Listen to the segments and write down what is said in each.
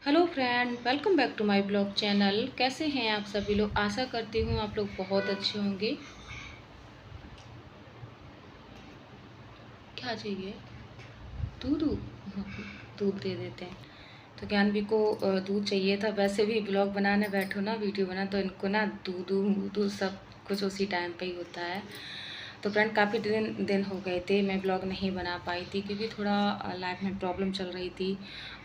Hello friend, welcome back to my blog channel. कैसे हैं आप सभी लोग? आशा करती हूँ आप लोग बहुत अच्छे होंगे। क्या चाहिए? दूध? दूध दे देते हैं। तो ज्ञानवी को दूध चाहिए था। वैसे भी ब्लॉग बनाने बैठो ना, वीडियो बना, तो इनको ना दूध दूध सब कुछ उसी टाइम पे ही होता है। तो फ्रेंड, काफ़ी दिन दिन हो गए थे मैं ब्लॉग नहीं बना पाई थी, क्योंकि थोड़ा लाइफ में प्रॉब्लम चल रही थी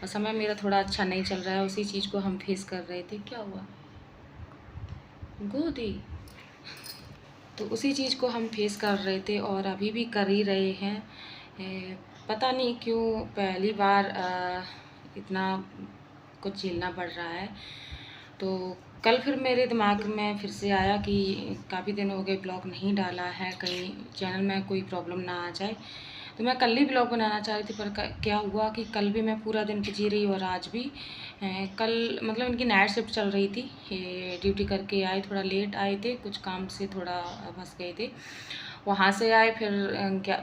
और समय मेरा थोड़ा अच्छा नहीं चल रहा है। उसी चीज़ को हम फेस कर रहे थे। क्या हुआ? गोदी? तो उसी चीज़ को हम फेस कर रहे थे और अभी भी कर ही रहे हैं। पता नहीं क्यों पहली बार इतना कुछ झेलना पड़ रहा है। तो कल फिर मेरे दिमाग में फिर से आया कि काफ़ी दिन हो गए ब्लॉग नहीं डाला है, कहीं चैनल में कोई प्रॉब्लम ना आ जाए। तो मैं कल ही ब्लॉग बनाना चाह रही थी, पर क्या हुआ कि कल भी मैं पूरा दिन बिजी रही और आज भी। कल मतलब इनकी नाइट शिफ्ट चल रही थी। ड्यूटी करके आए, थोड़ा लेट आए थे, कुछ काम से थोड़ा फंस गए थे। वहाँ से आए फिर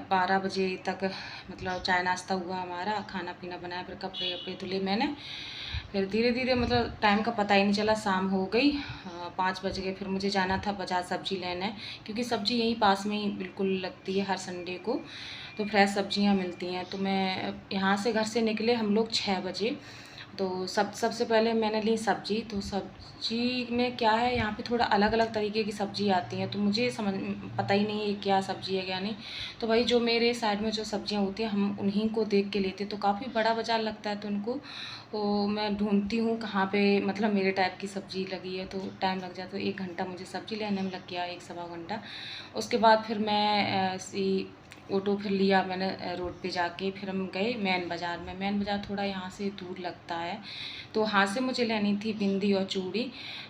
12 बजे तक मतलब चाय नाश्ता हुआ, हमारा खाना पीना बनाया, फिर कपड़े वपड़े धुले मैंने। फिर धीरे धीरे मतलब टाइम का पता ही नहीं चला, शाम हो गई। 5 बज गए। फिर मुझे जाना था बाजार सब्जी लेने, क्योंकि सब्जी यहीं पास में ही बिल्कुल लगती है हर संडे को, तो फ्रेश सब्जियां मिलती हैं। तो मैं यहाँ से घर से निकले हम लोग 6 बजे। तो सबसे पहले मैंने ली सब्जी। तो सब्जी में क्या है, यहाँ पे थोड़ा अलग अलग तरीके की सब्जी आती हैं, तो मुझे समझ पता ही नहीं है क्या सब्जी है क्या नहीं। तो भाई जो मेरे साइड में जो सब्जियाँ होती हैं हम उन्हीं को देख के लेते। तो काफ़ी बड़ा बाज़ार लगता है, तो उनको तो मैं ढूंढती हूँ कहाँ पे मतलब मेरे टाइप की सब्ज़ी लगी है। तो टाइम लग जाता है, 1 घंटा मुझे सब्ज़ी लेने में लग गया, 1 सवा घंटा। उसके बाद फिर मैं ऑटो फिर लिया मैंने, रोड पे जाके फिर हम गए मेन बाज़ार में। मेन बाज़ार थोड़ा यहाँ से दूर लगता है, तो वहाँ से मुझे लेनी थी बिंदी और चूड़ी।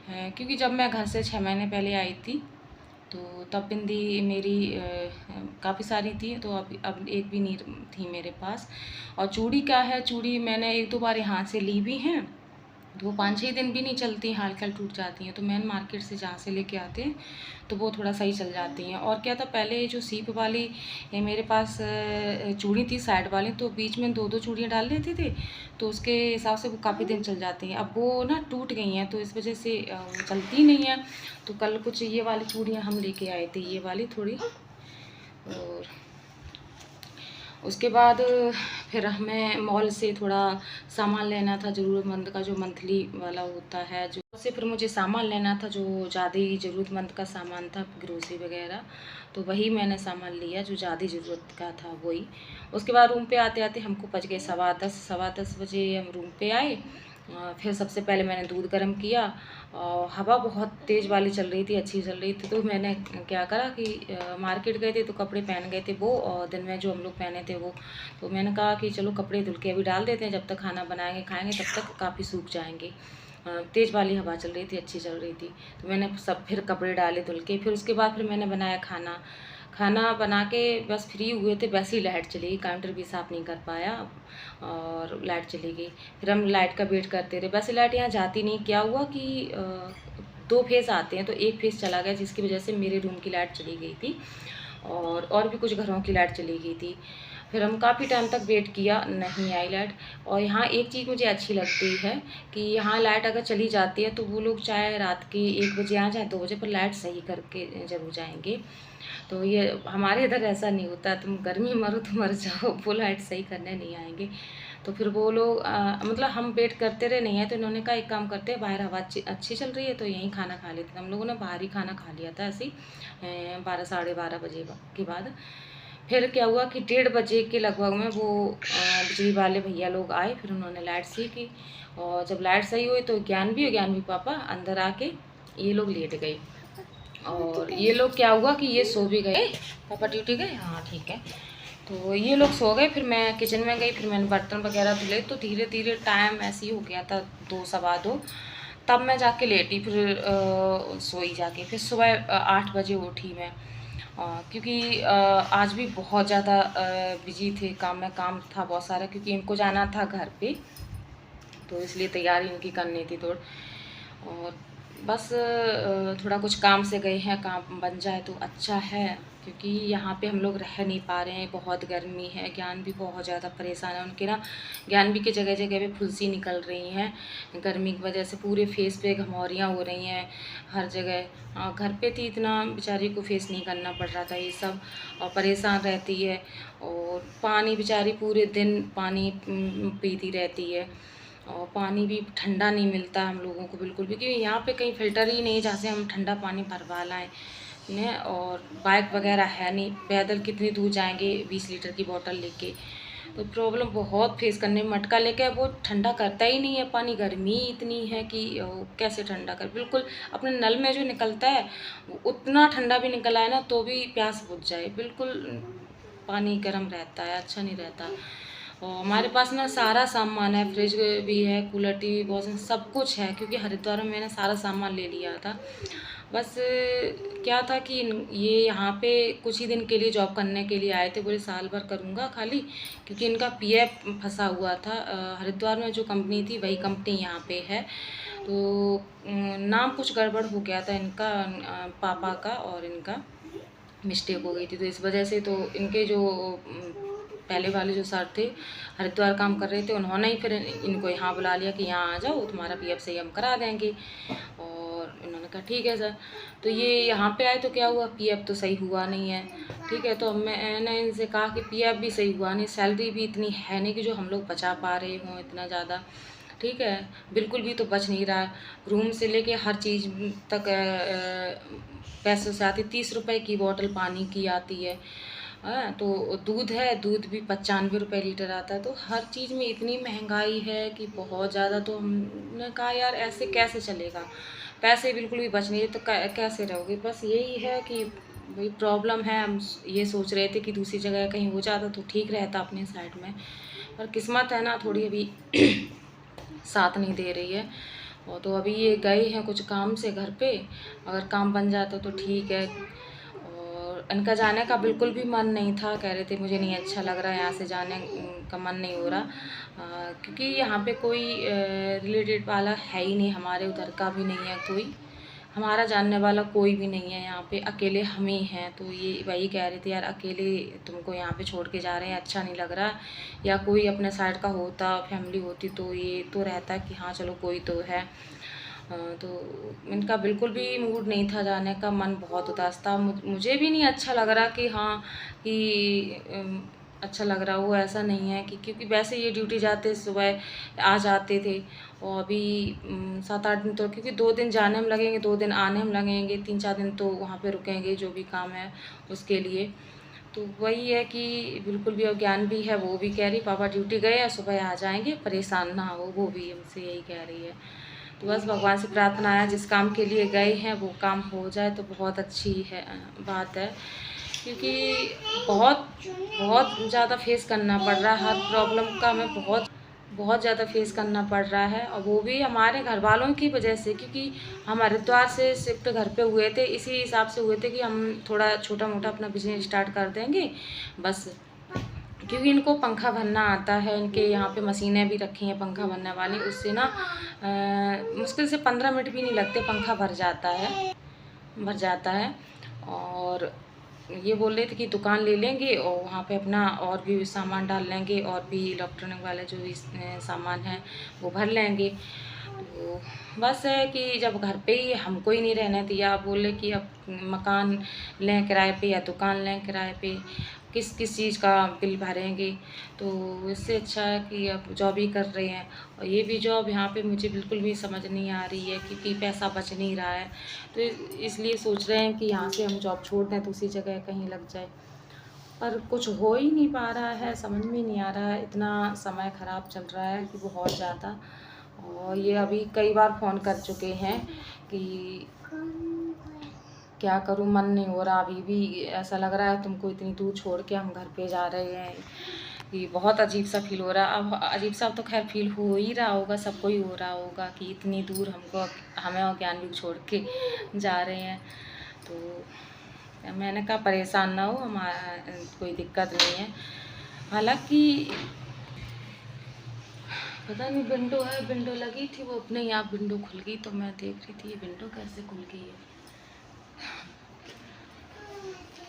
क्योंकि जब मैं घर से 6 महीने पहले आई थी तो तब बिंदी मेरी काफ़ी सारी थी, तो अब एक भी नहीं थी मेरे पास। और चूड़ी क्या है, चूड़ी मैंने 1-2 बार यहाँ से ली भी हैं, तो वो 5-6 दिन भी नहीं चलती, हाल टूट जाती हैं। तो मैन मार्केट से जहाँ से लेके आते हैं तो वो थोड़ा सही चल जाती हैं। और क्या था, पहले जो सीप वाली मेरे पास चूड़ी थी साइड वाली, तो बीच में 2-2 चूड़ियाँ डाल लेते थे, तो उसके हिसाब से वो काफ़ी दिन चल जाती हैं। अब वो ना टूट गई हैं, तो इस वजह से वो चलती नहीं है। तो कल कुछ ये वाली चूड़ियाँ हम लेके आए थे, ये वाली थोड़ी। और उसके बाद फिर हमें मॉल से थोड़ा सामान लेना था ज़रूरतमंद का, जो मंथली वाला होता है, जो से फिर मुझे सामान लेना था जो ज़्यादा ही ज़रूरतमंद का सामान था, ग्रोसरी वगैरह। तो वही मैंने सामान लिया जो ज़्यादा ज़रूरत का था, वही। उसके बाद रूम पे आते आते हमको बज गए 10:15 हम रूम पे आए। फिर सबसे पहले मैंने दूध गर्म किया और हवा बहुत तेज़ वाली चल रही थी, अच्छी चल रही थी। तो मैंने क्या करा कि मार्केट गए थे तो कपड़े पहन गए थे वो, और दिन में जो हम लोग पहने थे वो। तो मैंने कहा कि चलो कपड़े धुल के अभी डाल देते हैं, जब तक खाना बनाएंगे खाएंगे तब तक काफ़ी सूख जाएंगे। तेज़ वाली हवा चल रही थी, अच्छी चल रही थी। तो मैंने सब फिर कपड़े डाले धुल के। फिर उसके बाद फिर मैंने बनाया खाना। खाना बना के बस फ्री हुए थे, वैसे ही लाइट चली गई, काउंटर भी साफ़ नहीं कर पाया और लाइट चली गई। फिर हम लाइट का वेट करते रहे, वैसे लाइट यहाँ जाती नहीं। क्या हुआ कि 2 फेज़ आते हैं, तो एक फेज़ चला गया, जिसकी वजह से मेरे रूम की लाइट चली गई थी और भी कुछ घरों की लाइट चली गई थी। फिर हम काफ़ी टाइम तक वेट किया, नहीं आई लाइट। और यहाँ एक चीज़ मुझे अच्छी लगती है कि यहाँ लाइट अगर चली जाती है तो वो लोग चाहे रात के 1 बजे आ जाए, 2 बजे, पर लाइट सही करके ज़रूर जाएंगे। तो ये हमारे इधर ऐसा नहीं होता, तुम गर्मी मरो तो मर जाओ, वो लाइट सही करने नहीं आएंगे। तो फिर वो लोग मतलब हम वेट करते रहे, नहीं है, तो इन्होंने कहा एक काम करते हैं, बाहर हवा अच्छी चल रही है तो यहीं खाना खा लेते हैं। हम लोगों ने बाहर ही खाना खा लिया था ऐसे ही 12-12:30 बजे के बाद। फिर क्या हुआ कि 1:30 बजे के लगभग में वो बिजली वाले भैया लोग आए, फिर उन्होंने लाइट सही की। और जब लाइट सही हुई तो ज्ञानवी पापा अंदर आके ये लोग लेट गए। और ये लोग क्या हुआ कि ये सो भी गए। पापा ड्यूटी गए? हाँ ठीक है। तो ये लोग सो गए, फिर मैं किचन में गई, फिर मैंने बर्तन वगैरह धुले। तो धीरे धीरे टाइम ऐसे ही हो गया था 2-2:15, तब मैं जाके लेटी, फिर सोई जाके। फिर सुबह 8 बजे उठी मैं, क्योंकि आज भी बहुत ज़्यादा बिजी थे, काम था बहुत सारा, क्योंकि इनको जाना था घर पे, तो इसलिए तैयारी इनकी करनी थी थोड़ी। और बस थोड़ा कुछ काम से गए हैं, काम बन जाए तो अच्छा है, क्योंकि यहाँ पे हम लोग रह नहीं पा रहे हैं, बहुत गर्मी है। ज्ञान भी बहुत ज़्यादा परेशान है, उनके ना ज्ञान भी की जगह जगह पे फुंसी निकल रही हैं गर्मी की वजह से, पूरे फेस पे घमौरियाँ हो रही हैं हर जगह। घर पे थी इतना बेचारी को फेस नहीं करना पड़ रहा था ये सब, और परेशान रहती है। और पानी बेचारी पूरे दिन पानी पीती रहती है, और पानी भी ठंडा नहीं मिलता हम लोगों को बिल्कुल भी, क्योंकि यहाँ पे कहीं फ़िल्टर ही नहीं जहाँ से हम ठंडा पानी भरवा लाएँ ने। और बाइक वगैरह है नहीं, पैदल कितनी दूर जाएंगे 20 लीटर की बोतल लेके। तो प्रॉब्लम बहुत फेस करने में, मटका लेके वो ठंडा करता ही नहीं है पानी, गर्मी इतनी है कि कैसे ठंडा कर। बिल्कुल अपने नल में जो निकलता है उतना ठंडा भी निकल आए ना तो भी प्यास बुझ जाए, बिल्कुल पानी गर्म रहता है, अच्छा नहीं रहता। और हमारे पास ना सारा सामान है, फ्रिज भी है, कूलर, टीवी, वॉशिंग सब कुछ है, क्योंकि हरिद्वार में मैंने सारा सामान ले लिया था। बस क्या था कि ये यहाँ पे कुछ ही दिन के लिए जॉब करने के लिए आए थे, बोले साल भर करूँगा खाली, क्योंकि इनका पीएफ फंसा हुआ था। हरिद्वार में जो कंपनी थी वही कंपनी यहाँ पे है, तो नाम कुछ गड़बड़ हो गया था इनका, पापा का, और इनका मिस्टेक हो गई थी, तो इस वजह से तो इनके जो पहले वाले जो सर थे हरिद्वार काम कर रहे थे, उन्होंने ही फिर इनको यहाँ बुला लिया कि यहाँ आ जाओ, तुम्हारा पीएफ सही हम करा देंगे। और इन्होंने कहा ठीक है सर। तो ये यहाँ पे आए तो क्या हुआ, पीएफ तो सही हुआ नहीं है। ठीक है, तो मैंने इनसे कहा कि पीएफ भी सही हुआ नहीं, सैलरी भी इतनी है नहीं कि जो हम लोग बचा पा रहे हों इतना ज़्यादा। ठीक है, बिल्कुल भी तो बच नहीं रहा, रूम से लेके हर चीज़ तक पैसों से आती। 30 रुपए की बोतल पानी की आती है। तो दूध है, दूध भी 95 रुपये लीटर आता है। तो हर चीज़ में इतनी महंगाई है कि बहुत ज़्यादा। तो हमने कहा यार ऐसे कैसे चलेगा, पैसे बिल्कुल भी बच नहीं रहे तो कैसे रहोगे। बस यही है कि वही प्रॉब्लम है। हम ये सोच रहे थे कि दूसरी जगह कहीं हो जाता तो ठीक रहता अपने साइड में, पर किस्मत है ना थोड़ी अभी साथ नहीं दे रही है। और तो अभी ये गए हैं कुछ काम से घर पे, अगर काम बन जाता तो ठीक है। और इनका जाने का बिल्कुल भी मन नहीं था, कह रहे थे मुझे नहीं अच्छा लग रहा है, यहाँ से जाने का मन नहीं हो रहा, क्योंकि यहाँ पे कोई रिलेटेड वाला है ही नहीं, हमारे उधर का भी नहीं है कोई, हमारा जानने वाला कोई भी नहीं है यहाँ पे, अकेले हम ही हैं। तो ये वही कह रहे थे यार अकेले तुमको यहाँ पे छोड़ के जा रहे हैं, अच्छा नहीं लग रहा, या कोई अपने साइड का होता, फैमिली होती तो ये तो रहता कि हाँ चलो कोई तो है। तो इनका बिल्कुल भी मूड नहीं था जाने का, मन बहुत उदास था। मुझे भी नहीं अच्छा लग रहा कि हाँ कि अच्छा लग रहा हो, ऐसा नहीं है कि, क्योंकि वैसे ये ड्यूटी जाते सुबह आ जाते थे, और अभी 7-8 दिन तो, क्योंकि 2 दिन जाने में लगेंगे, 2 दिन आने में लगेंगे, 3-4 दिन तो वहाँ पे रुकेंगे जो भी काम है उसके लिए। तो वही है कि बिल्कुल भी, और ज्ञान भी है, वो भी कह रही पापा ड्यूटी गए हैं सुबह आ जाएंगे, परेशान ना हो, वो भी हमसे यही कह रही है। तो बस भगवान से प्रार्थना है जिस काम के लिए गए हैं वो काम हो जाए तो बहुत अच्छी है बात है, क्योंकि बहुत बहुत ज़्यादा फेस करना पड़ रहा है, हर प्रॉब्लम का हमें बहुत बहुत ज़्यादा फेस करना पड़ रहा है, और वो भी हमारे घर वालों की वजह से, क्योंकि हम हरिद्वार से शिफ्ट घर पे हुए थे इसी हिसाब से हुए थे कि हम थोड़ा छोटा मोटा अपना बिजनेस स्टार्ट कर देंगे बस, क्योंकि इनको पंखा भरना आता है, इनके यहाँ पे मशीनें भी रखी हैं पंखा भरने वाली, उससे ना मुश्किल से 15 मिनट भी नहीं लगते, पंखा भर जाता है। और ये बोल रहे थे कि दुकान ले लेंगे और वहाँ पे अपना और भी सामान डाल लेंगे, और भी इलेक्ट्रॉनिक वाले जो सामान है वो भर लेंगे। तो बस है कि जब घर पे ही हमको ही नहीं रहने दिया, आप बोले कि अब मकान लें किराए पे या दुकान लें किराए पे, किस किस चीज़ का बिल भरेंगे। तो इससे अच्छा है कि अब जॉब ही कर रहे हैं, और ये भी जॉब यहाँ पे मुझे बिल्कुल भी समझ नहीं आ रही है, क्योंकि पैसा बच नहीं रहा है। तो इसलिए सोच रहे हैं कि यहाँ से हम जॉब छोड़ दें, दूसरी जगह कहीं लग जाए, पर कुछ हो ही नहीं पा रहा है, समझ में नहीं आ रहा है, इतना समय ख़राब चल रहा है कि बहुत ज़्यादा। और ये अभी कई बार फ़ोन कर चुके हैं कि क्या करूँ, मन नहीं हो रहा, अभी भी ऐसा लग रहा है तुमको इतनी दूर छोड़ के हम घर पे जा रहे हैं, कि बहुत अजीब सा फील हो रहा है। अब अजीब सा तो खैर फील हो ही रहा होगा, सबको ही हो रहा होगा कि इतनी दूर हमें और ज्ञान भी छोड़ के जा रहे हैं। तो मैंने कहा परेशान ना हो, हमारा कोई दिक्कत नहीं है। हालांकि पता नहीं विंडो है, विंडो लगी थी, वो अपने ही आप विंडो खुल गई, तो मैं देख रही थी ये विंडो कैसे खुल गई है।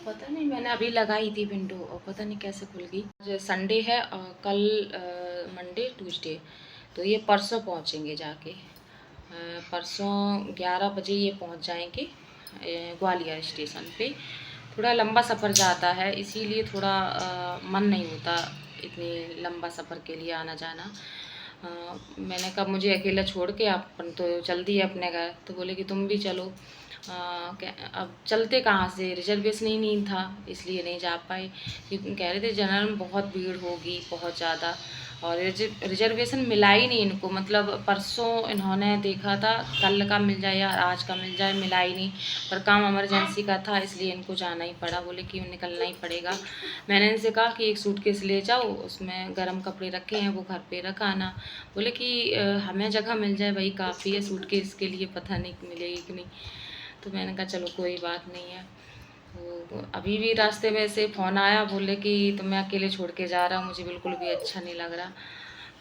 पता नहीं, मैंने अभी लगाई थी विंडो और पता नहीं कैसे खुल गई। आज संडे है और कल मंडे ट्यूसडे, तो ये परसों पहुँचेंगे जाके। परसों 11 बजे ये पहुँच जाएंगे ग्वालियर स्टेशन पे। थोड़ा लंबा सफ़र जाता है, इसीलिए थोड़ा मन नहीं होता इतनी लंबा सफ़र के लिए आना जाना। मैंने कहा मुझे अकेला छोड़ के आप तो चल दिए अपने घर, तो बोले कि तुम भी चलो। अब चलते कहाँ से, रिजर्वेशन ही नहीं था, इसलिए नहीं जा पाए। क्योंकि कह रहे थे जनरल में बहुत भीड़ होगी, बहुत ज़्यादा, और रिजर्वेशन मिला ही नहीं इनको। मतलब परसों इन्होंने देखा था कल का मिल जाए या आज का मिल जाए, मिला ही नहीं। पर काम इमरजेंसी का था, इसलिए इनको जाना ही पड़ा। बोले कि निकलना ही पड़ेगा। मैंने इनसे कहा कि एक सूटकेस ले जाओ, उसमें गर्म कपड़े रखे हैं वो घर पे रख आना। बोले कि हमें जगह मिल जाए वही काफ़ी है, सूटकेस के लिए पता नहीं मिलेगी कि नहीं। तो मैंने कहा चलो कोई बात नहीं है। तो अभी भी रास्ते में से फ़ोन आया, बोले कि तुम्हें अकेले छोड़ के जा रहा हूँ, मुझे बिल्कुल भी अच्छा नहीं लग रहा।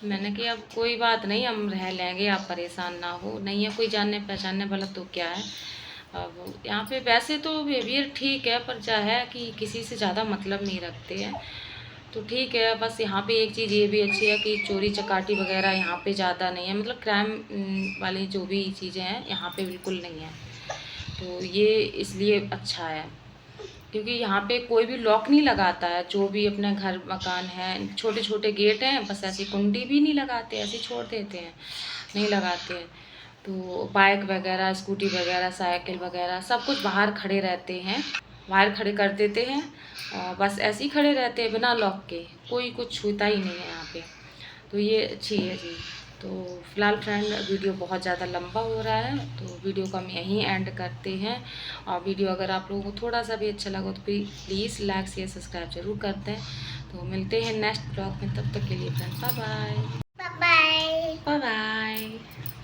मैंने कहा अब कोई बात नहीं, हम रह लेंगे, आप परेशान ना हो, नहीं है कोई जानने पहचानने वाला तो क्या है। अब यहाँ पे वैसे तो बिहेवियर ठीक है, पर क्या है कि किसी से ज़्यादा मतलब नहीं रखते हैं, तो ठीक है। बस यहाँ पे एक चीज़ ये भी अच्छी है कि चोरी चकाटी वगैरह यहाँ पे ज़्यादा नहीं है, मतलब क्राइम वाली जो भी चीज़ें हैं यहाँ पे बिल्कुल नहीं है। तो ये इसलिए अच्छा है, क्योंकि यहाँ पे कोई भी लॉक नहीं लगाता है। जो भी अपना घर मकान है, छोटे छोटे गेट हैं, बस ऐसी कुंडी भी नहीं लगाते, ऐसे छोड़ देते हैं, नहीं लगाते हैं। तो बाइक वगैरह, स्कूटी वगैरह, साइकिल वगैरह सब कुछ बाहर खड़े रहते हैं, बाहर खड़े कर देते हैं, और बस ऐसे ही खड़े रहते हैं बिना लॉक के, कोई कुछ छूता ही नहीं है यहाँ पे। तो ये अच्छी है जी। तो फ़िलहाल फ्रेंड वीडियो बहुत ज़्यादा लंबा हो रहा है, तो वीडियो को हम यहीं एंड करते हैं। और वीडियो अगर आप लोगों को थोड़ा सा भी अच्छा लगा तो प्लीज़ लाइक शेयर सब्सक्राइब ज़रूर करते हैं। तो मिलते हैं नेक्स्ट ब्लॉग में, तब तक के लिए friend bye bye. Bye bye. Bye bye.